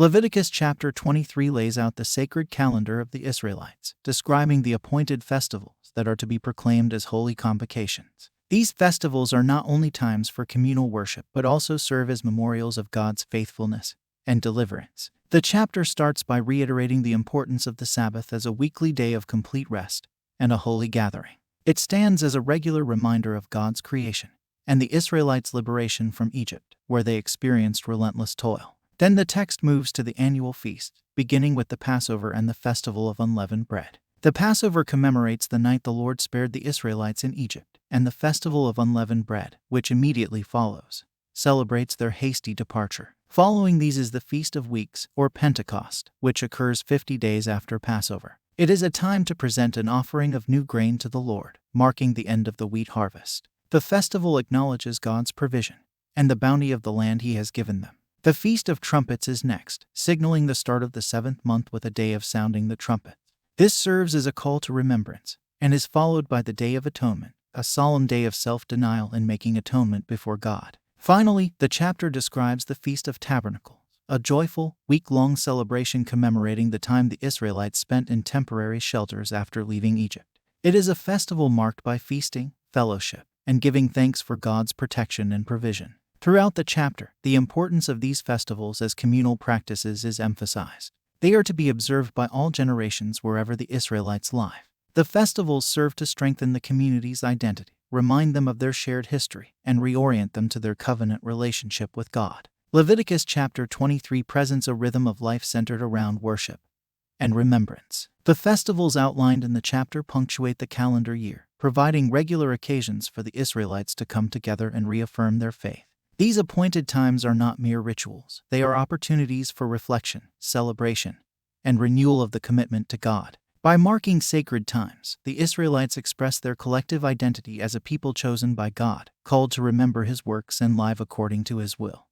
Leviticus chapter 23 lays out the sacred calendar of the Israelites, describing the appointed festivals that are to be proclaimed as holy convocations. These festivals are not only times for communal worship but also serve as memorials of God's faithfulness and deliverance. The chapter starts by reiterating the importance of the Sabbath as a weekly day of complete rest and a holy gathering. It stands as a regular reminder of God's creation and the Israelites' liberation from Egypt, where they experienced relentless toil. Then the text moves to the annual feast, beginning with the Passover and the Festival of Unleavened Bread. The Passover commemorates the night the Lord spared the Israelites in Egypt, and the Festival of Unleavened Bread, which immediately follows, celebrates their hasty departure. Following these is the Feast of Weeks, or Pentecost, which occurs 50 days after Passover. It is a time to present an offering of new grain to the Lord, marking the end of the wheat harvest. The festival acknowledges God's provision and the bounty of the land He has given them. The Feast of Trumpets is next, signaling the start of the 7th month with a day of sounding the trumpet. This serves as a call to remembrance and is followed by the Day of Atonement, a solemn day of self-denial and making atonement before God. Finally, the chapter describes the Feast of Tabernacles, a joyful, week-long celebration commemorating the time the Israelites spent in temporary shelters after leaving Egypt. It is a festival marked by feasting, fellowship, and giving thanks for God's protection and provision. Throughout the chapter, the importance of these festivals as communal practices is emphasized. They are to be observed by all generations wherever the Israelites live. The festivals serve to strengthen the community's identity, remind them of their shared history, and reorient them to their covenant relationship with God. Leviticus chapter 23 presents a rhythm of life centered around worship and remembrance. The festivals outlined in the chapter punctuate the calendar year, providing regular occasions for the Israelites to come together and reaffirm their faith. These appointed times are not mere rituals. They are opportunities for reflection, celebration, and renewal of the commitment to God. By marking sacred times, the Israelites express their collective identity as a people chosen by God, called to remember His works and live according to His will.